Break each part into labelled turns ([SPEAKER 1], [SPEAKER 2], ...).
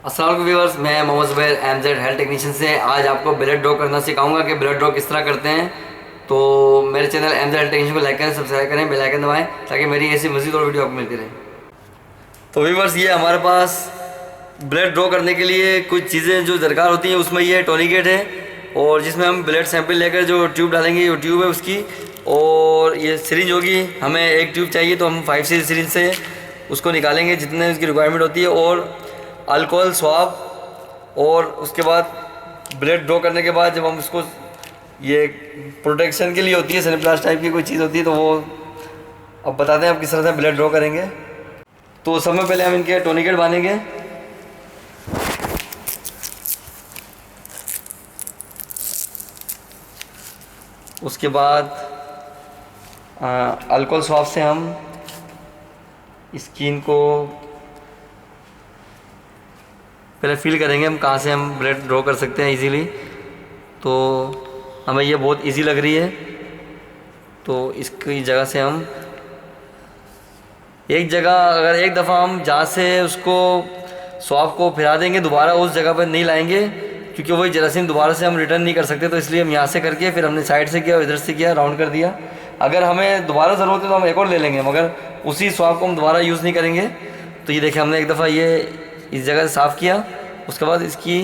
[SPEAKER 1] अस्सलाम वालेकुम व्यूअर्स, मैं Mohammad Zubair MZ health technician से आज आपको ब्लड ड्रॉ करना सिखाऊंगा कि ब्लड ड्रॉ किस तरह करते हैं। तो मेरे चैनल एमजेड हेल्थ टेक्नीशियन को लाइक करें, सब्सक्राइब करें, बेल आइकन दबाएं ताकि मेरी ऐसी मज़ीद और वीडियो आपको मिलती रहे। तो व्यूअर्स, ये हमारे पास ब्लड ड्रॉ करने के लिए कुछ चीज़ें जो दरकार होती हैं, उसमें ये टोनिकेट है और जिसमें हम ब्लड सैंपल लेकर जो ट्यूब डालेंगे वो ट्यूब है उसकी, और ये सिरिंज होगी। हमें एक ट्यूब चाहिए तो हम 5 सिरिंज से उसको निकालेंगे जितने उसकी रिक्वायरमेंट होती है, और अल्कोहल स्वाब, और उसके बाद ब्लड ड्रॉ करने के बाद जब हम उसको ये प्रोटेक्शन के लिए होती है, सैनिप्लास्ट टाइप की कोई चीज़ होती है, तो वो अब बताते हैं आप किस तरह से ब्लड ड्रॉ करेंगे। तो सबसे पहले हम इनके टोनिकेट बांधेंगे। उसके बाद अल्कोहल स्वाब से हम स्किन को पहले फील करेंगे हम कहाँ से हम ब्लड ड्रॉ कर सकते हैं इजीली। तो हमें ये बहुत इजी लग रही है, तो इसकी जगह से हम एक जगह, अगर एक दफ़ा हम जहाँ से उसको स्वाब को फिरा देंगे दोबारा उस जगह पर नहीं लाएंगे, क्योंकि वही जरासीम दोबारा से हम रिटर्न नहीं कर सकते। तो इसलिए हम यहाँ से करके फिर हमने साइड से किया और इधर से किया, राउंड कर दिया। अगर हमें दोबारा ज़रूरत है तो हम एक और ले लेंगे, मगर उसी स्वाब को हम दोबारा यूज़ नहीं करेंगे। तो ये देखिए, हमने एक दफ़ा ये इस जगह से साफ़ किया, उसके बाद इसकी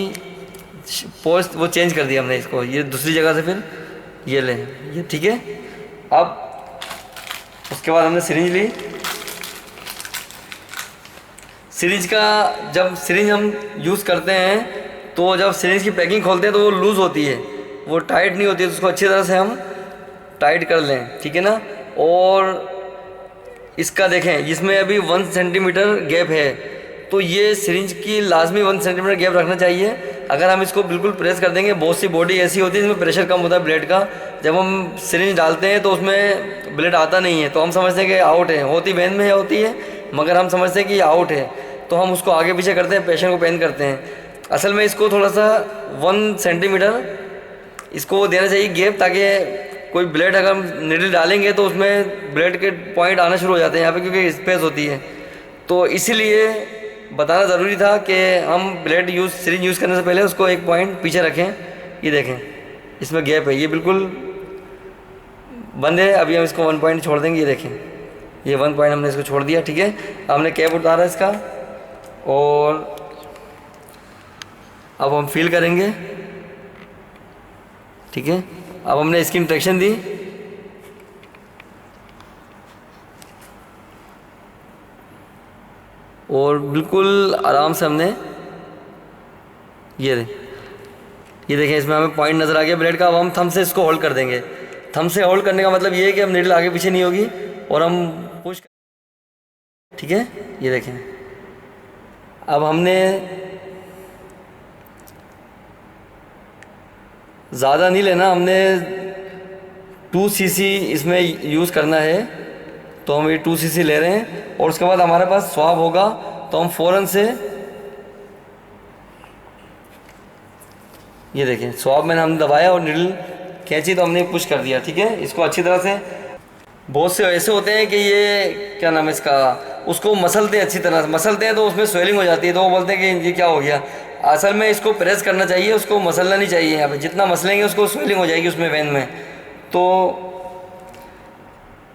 [SPEAKER 1] पोस्ट वो चेंज कर दिया हमने इसको, ये दूसरी जगह से फिर ये लें, ये ठीक है। अब उसके बाद हमने सिरिंज ली। सिरिंज का जब सिरिंज हम यूज़ करते हैं तो जब सिरिंज की पैकिंग खोलते हैं तो वो लूज़ होती है, वो टाइट नहीं होती है, तो उसको अच्छी तरह से हम टाइट कर लें, ठीक है ना। और इसका देखें, इसमें अभी 1 सेंटीमीटर गैप है, तो ये सिरिंज की लाजमी 1 सेंटीमीटर गैप रखना चाहिए। अगर हम इसको बिल्कुल प्रेस कर देंगे, बहुत सी बॉडी ऐसी होती है जिसमें प्रेशर कम होता है ब्लड का, जब हम सिरिंज डालते हैं तो उसमें ब्लड आता नहीं है, तो हम समझते हैं कि आउट है, होती वेन में होती है, मगर हम समझते हैं कि आउट है, तो हम उसको आगे पीछे करते हैं, पेशेंट को पेन करते हैं। असल में इसको थोड़ा सा 1 सेंटीमीटर इसको देना चाहिए गैप, ताकि कोई ब्लड अगर हम निडल डालेंगे तो उसमें ब्लड के पॉइंट आना शुरू हो जाते हैं यहाँ पे, क्योंकि स्पेस होती है। तो इसीलिए बताना ज़रूरी था कि हम ब्लड सिरिंज यूज़ करने से पहले उसको एक पॉइंट पीछे रखें। ये देखें, इसमें गैप है, ये बिल्कुल बंद है। अभी हम इसको 1 पॉइंट छोड़ देंगे, ये देखें, ये 1 पॉइंट हमने इसको छोड़ दिया, ठीक है। हमने कैप उतारा इसका, और अब हम फील करेंगे, ठीक है। अब हमने इसकी इंस्ट्रक्शन दी, और बिल्कुल आराम से हमने ये देखें, इसमें हमें पॉइंट नज़र आ गया ब्लड का। अब हम थंब से इसको होल्ड कर देंगे। थंब से होल्ड करने का मतलब ये है कि अब नीडल आगे पीछे नहीं होगी, और हम पुश, ठीक है। ये देखें, अब हमने ज़्यादा नहीं लेना, हमने 2 cc इसमें यूज़ करना है, तो हम ये 2 cc ले रहे हैं। और उसके बाद हमारे पास स्वाब होगा, तो हम फ़ौरन से ये देखें, स्वाब में हमने दबाया और निडल खींची तो हमने पुश कर दिया, ठीक है। इसको अच्छी तरह से, बहुत से ऐसे होते हैं कि ये क्या नाम है इसका, उसको मसलते हैं, अच्छी तरह से मसलते हैं तो उसमें स्वेलिंग हो जाती है, तो वो बोलते हैं कि ये क्या हो गया। असल में इसको प्रेस करना चाहिए, उसको मसलना नहीं चाहिए। यहाँ पे जितना मसलेंगे उसको स्वेलिंग हो जाएगी उसमें वेन में, तो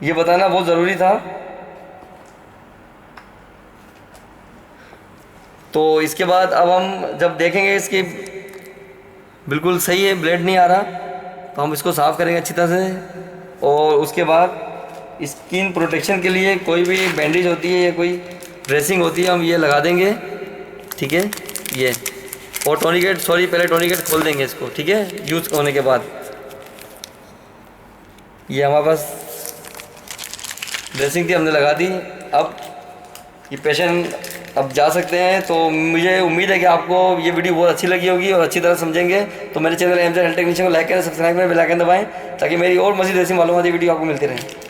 [SPEAKER 1] ये बताना बहुत ज़रूरी था। तो इसके बाद अब हम जब देखेंगे इसकी बिल्कुल सही है, ब्लड नहीं आ रहा, तो हम इसको साफ़ करेंगे अच्छी तरह से। और उसके बाद स्किन प्रोटेक्शन के लिए कोई भी बैंडेज होती है या कोई ड्रेसिंग होती है, हम ये लगा देंगे, ठीक है। ये और टोनिकेट, पहले टोनिकेट खोल देंगे इसको, ठीक है, यूज़ होने के बाद। ये हमारे पास ड्रेसिंग थी, हमने लगा दी। अब ये पेशेंट अब जा सकते हैं। तो मुझे उम्मीद है कि आपको ये वीडियो बहुत अच्छी लगी होगी और अच्छी तरह समझेंगे। तो मेरे चैनल एमजेड हेल्थ टेक्नीशियन को लाइक करें, सब्सक्राइब करें, बेल आइकन दबाएं, ताकि मेरी और मज़ीद ऐसी मालूमाती वीडियो आपको मिलती रहे।